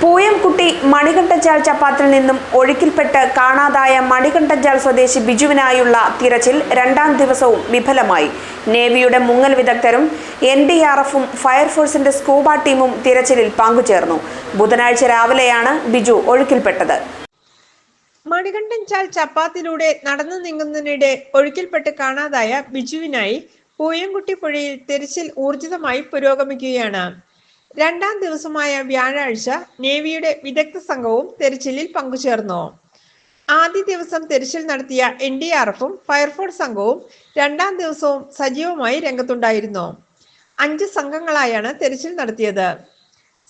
പൂയംകുട്ടി മണികണ്ഠച്ചാൽ ചപ്പാത്തിൽ നിന്നും ഒഴുക്കിൽപ്പെട്ട് കാണാതായ മണികണ്ഠച്ചാൽ സ്വദേശി ബിജുവിനായുള്ള തിരച്ചിൽ രണ്ടാം ദിവസവും വിഫലമായി. നേവിയുടെ മുങ്ങൽ വിദഗ്ധരും NDRFും ഫയർഫോഴ്സിന്റെ സ്കൂബ ടീമും തിരച്ചിലിൽ പങ്കുചേർന്നു. ബുധനാഴ്ച രാവിലെയാണ് ബിജു ഒഴുക്കിൽപ്പെട്ടത്. മണികണ്ഠച്ചാൽ ചപ്പാത്തിലൂടെ നടന്നു നീങ്ങുന്നതിനിടെ ഒഴുക്കിൽപ്പെട്ട് കാണാതായ ബിജുവിനായി പൂയംകുട്ടി പുഴയിൽ തിരച്ചിൽ ഊർജിതമായി പുരോഗമിക്കുകയാണ്. രണ്ടാം ദിവസമായ വ്യാഴാഴ്ച നേവിയുടെ വിദഗ്ധ സംഘവും തെരച്ചിലിൽ പങ്കുചേർന്നു. ആദ്യ ദിവസം തെരച്ചിൽ നടത്തിയ NDRFും ഫയർഫോഴ്സ് സംഘവും രണ്ടാം ദിവസവും സജീവമായി രംഗത്തുണ്ടായിരുന്നു. 5 സംഘങ്ങളായാണ് തെരച്ചിൽ നടത്തിയത്.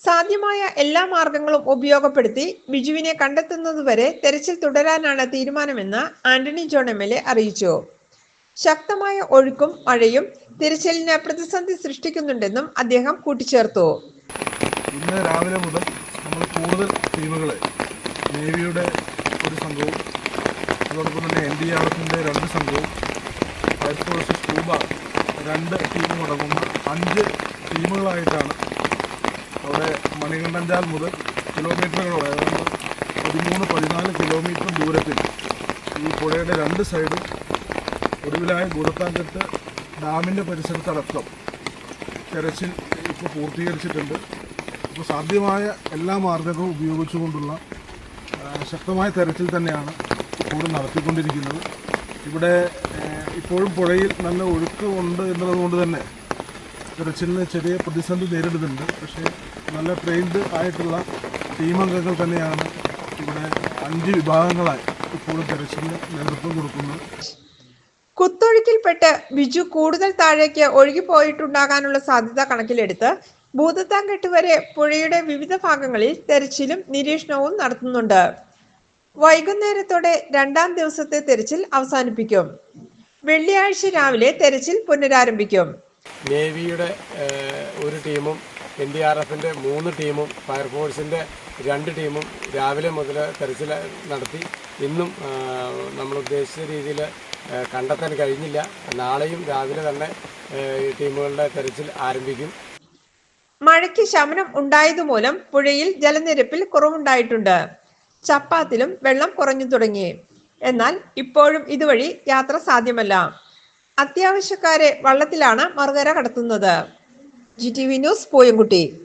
സാധ്യമായ എല്ലാ മാർഗങ്ങളും ഉപയോഗപ്പെടുത്തി ബിജുവിനെ കണ്ടെത്തുന്നതുവരെ തെരച്ചിൽ തുടരാനാണ് തീരുമാനമെന്ന് ആന്റണി ജോൺ MLA അറിയിച്ചു. ശക്തമായ ഒഴുക്കും മഴയും തിരച്ചിലിന് പ്രതിസന്ധി സൃഷ്ടിക്കുന്നുണ്ടെന്നും അദ്ദേഹം കൂട്ടിച്ചേർത്തു. ഇന്ന് രാവിലെ മുതൽ നമ്മൾ കൂടുതൽ ടീമുകളെ നേവിയുടെ ഒരു സംഘവും അതോടൊപ്പം തന്നെ NDRFിൻ്റെ 2 സംഘവും ഫയർഫോഴ്സ് സ്കൂബ 2 ടീമും അടങ്ങുന്ന 5 ടീമുകളായിട്ടാണ് അവിടെ മണികണ്ഠച്ചാൽ മുതൽ കിലോമീറ്ററുകളോടെ അതായത് 13-14 കിലോമീറ്റർ ദൂരത്തിൽ ഈ പുഴയുടെ 2 സൈഡും ഒടുവിലായ ഭൂതത്താൻകെട്ട് ഡാമിൻ്റെ പരിസരത്തടക്കം തെരച്ചിൽ ഇപ്പോൾ പൂർത്തീകരിച്ചിട്ടുണ്ട്. ഇപ്പോൾ സാധ്യമായ എല്ലാ മാർഗങ്ങളും ഉപയോഗിച്ചുകൊണ്ടുള്ള ശക്തമായ തെരച്ചിൽ തന്നെയാണ് ഇപ്പോഴും നടത്തിക്കൊണ്ടിരിക്കുന്നത്. ഇവിടെ ഇപ്പോഴും പുഴയിൽ നല്ല ഒഴുക്ക് ഉണ്ട് എന്നുള്ളതുകൊണ്ട് തന്നെ തെരച്ചിലിന് ചെറിയ പ്രതിസന്ധി നേരിടുന്നുണ്ട്. പക്ഷേ നല്ല ട്രെയിൻഡ് ആയിട്ടുള്ള ടീമംഗങ്ങൾ തന്നെയാണ് ഇവിടെ 5 വിഭാഗങ്ങളായി ഇപ്പോഴും തെരച്ചിലിന് നേതൃത്വം കൊടുക്കുന്നത്. കുത്തൊഴുക്കിൽപ്പെട്ട് ബിജു കൂടുതൽ താഴേക്ക് ഒഴുകിപ്പോയിട്ടുണ്ടാകാനുള്ള സാധ്യത കണക്കിലെടുത്ത് ഭൂതത്താൻകെട്ട് വരെ പുഴയുടെ വിവിധ ഭാഗങ്ങളിൽ തെരച്ചിലും നിരീക്ഷണവും നടത്തുന്നുണ്ട്. വൈകുന്നേരത്തോടെ രണ്ടാം ദിവസത്തെ തെരച്ചിൽ അവസാനിപ്പിക്കും. വെള്ളിയാഴ്ച രാവിലെ തെരച്ചിൽ പുനരാരംഭിക്കും. നേവിയുടെ ഒരു ടീമും NDRFിൻ്റെ 3 ടീമും ഫയർഫോഴ്സിൻ്റെ 2 ടീമും രാവിലെ മുതൽ തെരച്ചിൽ നടത്തി. ഇന്നും നമ്മൾ ഉദ്ദേശിച്ച രീതിയിൽ കണ്ടെത്താൻ കഴിഞ്ഞില്ല. നാളെയും രാവിലെ തന്നെ ടീമുകളുടെ തെരച്ചിൽ ആരംഭിക്കും. മഴയ്ക്ക് ശമനം ഉണ്ടായതുമൂലം പുഴയിൽ ജലനിരപ്പിൽ കുറവുണ്ടായിട്ടുണ്ട്. ചപ്പാത്തിലും വെള്ളം കുറഞ്ഞു തുടങ്ങി. എന്നാൽ ഇപ്പോഴും ഇതുവഴി യാത്ര സാധ്യമല്ല. അത്യാവശ്യക്കാരെ വള്ളത്തിലാണ് മറുകര കടത്തുന്നത്. GTV news Pooyamkutty.